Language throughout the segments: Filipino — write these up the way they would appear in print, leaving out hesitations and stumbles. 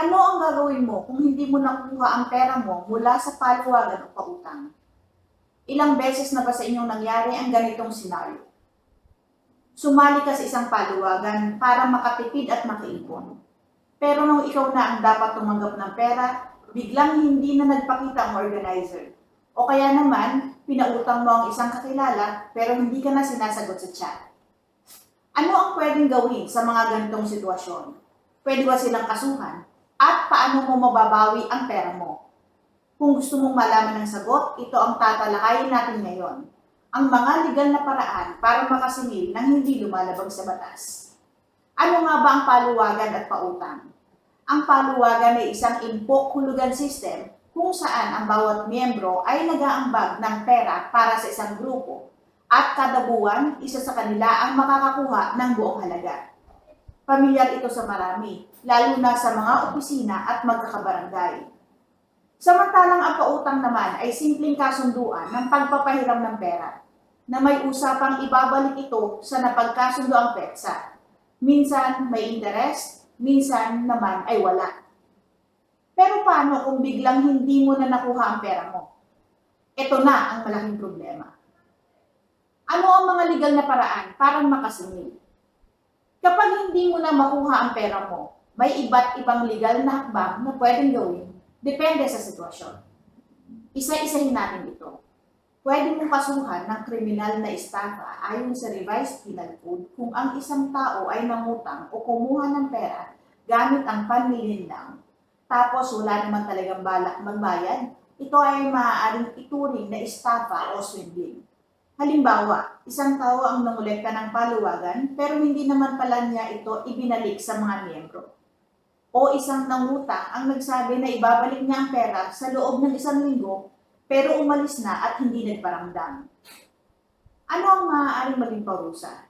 Ano ang gagawin mo kung hindi mo nakuha ang pera mo mula sa paluwagan o pautang? Ilang beses na ba sa inyong nangyari ang ganitong senaryo? Sumali ka sa isang paluwagan para makatipid at makaipon. Pero nung ikaw na ang dapat tumanggap ng pera, biglang hindi na nagpakita ang organizer. O kaya naman, pinautang mo ang isang kakilala pero hindi ka na sinasagot sa chat. Ano ang pwedeng gawin sa mga ganitong sitwasyon? Pwede ba silang kasuhan? At paano mo mababawi ang pera mo? Kung gusto mong malaman ng sagot, ito ang tatalakayin natin ngayon. Ang mga legal na paraan para makasingil ng hindi lumalabag sa batas. Ano nga ba ang paluwagan at pautang? Ang paluwagan ay isang impok-hulugan system kung saan ang bawat miyembro ay nag-aambag ng pera para sa isang grupo at kada buwan, isa sa kanila ang makakakuha ng buong halaga. Pamilyar ito sa marami, lalo na sa mga opisina at magkakabarangay. Samantalang ang pautang naman ay simpleng kasunduan ng pagpapahiram ng pera na may usapang ibabalik ito sa napagkasundo ang petsa. Minsan may interest, minsan naman ay wala. Pero paano kung biglang hindi mo na nakuha ang pera mo? Ito na ang malaking problema. Ano ang mga legal na paraan para makasingil? Kapag hindi mo na makuha ang pera mo, may iba't ibang legal na hakbang na pwedeng gawin, depende sa sitwasyon. Isa-isahin natin ito. Pwede mong kasuhan ng kriminal na estafa ayon sa Revised Penal Code kung ang isang tao ay nangutang o kumuha ng pera gamit ang panlilinlang, tapos wala naman talagang balak magbayad, ito ay maaaring ituring na estafa o swindling. Halimbawa, isang tao ang nangolekta ng paluwagan pero hindi naman pala niya ito ibinalik sa mga miyembro. O isang nangutang ang nagsabi na ibabalik niya ang pera sa loob ng 1 linggo pero umalis na at hindi nagparamdam. Ano ang maaaring maging parusa?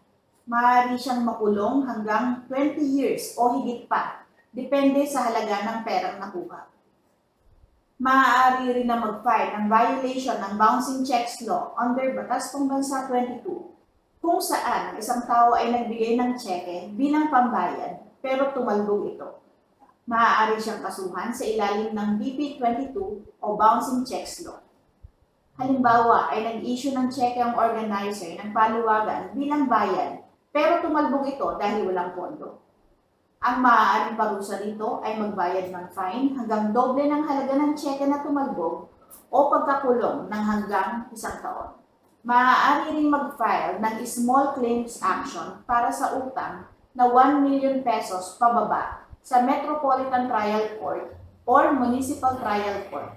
Maaari siyang makulong hanggang 20 years o higit pa, depende sa halaga ng perang nakuha. Maaari rin na mag-file ng violation ng Bouncing Checks Law under Batas Pambansa 22, kung saan ang isang tao ay nagbigay ng tseke bilang pambayad pero tumalbog ito. Maaari siyang kasuhan sa ilalim ng BP 22 o Bouncing Checks Law. Halimbawa ay nag-issue ng tseke ang organizer ng paluwagan bilang bayad pero tumalbog ito dahil walang pondo. Ang maaaring parusa dito ay magbayad ng fine hanggang doble ng halaga ng tseke na tumalbog o pagkakulong ng hanggang 1 taon. Maaari ring mag-file ng small claims action para sa utang na 1 million pesos pababa sa Metropolitan Trial Court or Municipal Trial Court.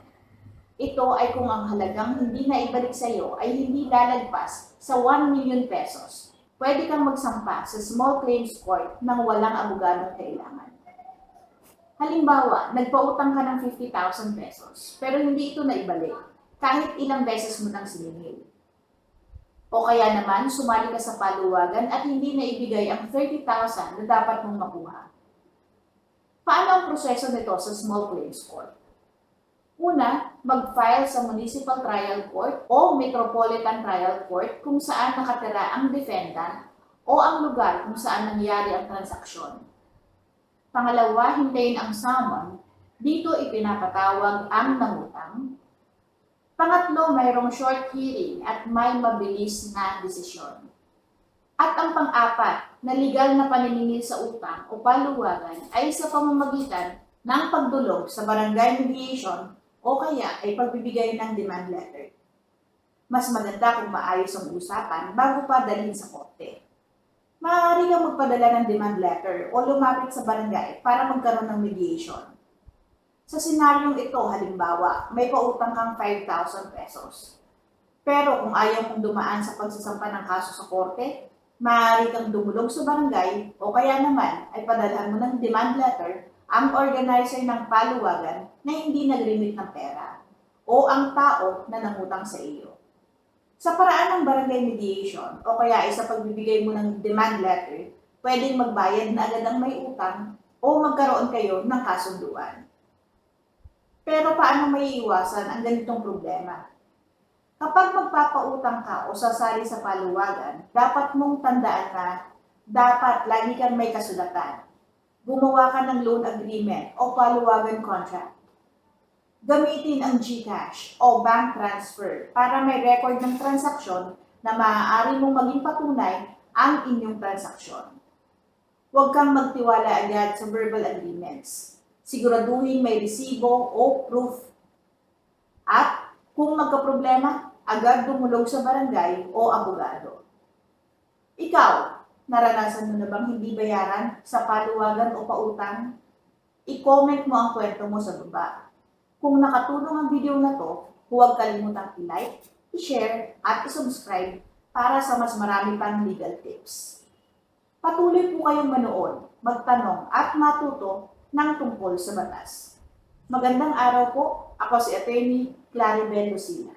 Ito ay kung ang halagang hindi na ibalik sa iyo ay hindi lalagpas sa 1 million pesos. Pwede kang magsampa sa small claims court nang walang abogadong kailangan. Halimbawa, nagpautang ka ng 50,000 pesos pero hindi ito naibalik kahit ilang beses mo nang siningil. O kaya naman, sumali ka sa paluwagan at hindi na ibigay ang 30,000 na dapat mong makuha. Paano ang proseso nito sa small claims court? Una, mag-file sa Municipal Trial Court o Metropolitan Trial Court kung saan nakatira ang defendant o ang lugar kung saan nangyari ang transaksyon. Pangalawa, hintayin ang summon. Dito ipinapatawag ang nangutang. Pangatlo, mayroong short hearing at may mabilis na desisyon. At ang pang-apat na legal na paniningil sa utang o paluwagan ay sa pamamagitan ng pagdulog sa barangay mediation o kaya ay pagbibigay ng demand letter. Mas maganda kung maayos ang usapan bago pa dalhin sa korte. Maaari kang magpadala ng demand letter o lumapit sa barangay para magkaroon ng mediation. Sa senaryong ito, halimbawa, may pautang kang 5,000 pesos. Pero kung ayaw mong dumaan sa pagsasampa ng kaso sa korte, maaari kang dumulog sa barangay o kaya naman ay padalhan mo ng demand letter ang organizer ng paluwagan na hindi nag-remit ng pera o ang tao na nangutang sa iyo. Sa paraan ng barangay mediation o kaya ay sa pagbibigay mo ng demand letter, pwedeng magbayad na agad ang may utang o magkaroon kayo ng kasunduan. Pero paano maiiwasan ang ganitong problema? Kapag magpapautang ka o sasali sa paluwagan, dapat mong tandaan na dapat lagi kang may kasulatan. gumawa ka ng loan agreement o paluwagan contract. Gamitin ang GCash o bank transfer para may record ng transaksyon na maaari mong maging patunay ang inyong transaksyon. Huwag kang magtiwala agad sa verbal agreements. Siguraduhin may resibo o proof. At kung magkaproblema, agad dumulog sa barangay o abogado. Ikaw, naranasan mo na bang hindi bayaran sa paluwagan o pautang? I-comment mo ang kwento mo sa baba. Kung nakatulong ang video na to, huwag kalimutang i-like, i-share, at i-subscribe para sa mas marami pang legal tips. Patuloy po kayong manood, magtanong at matuto ng tungkol sa batas. Magandang araw po, ako si Atty. Claribel Lucina.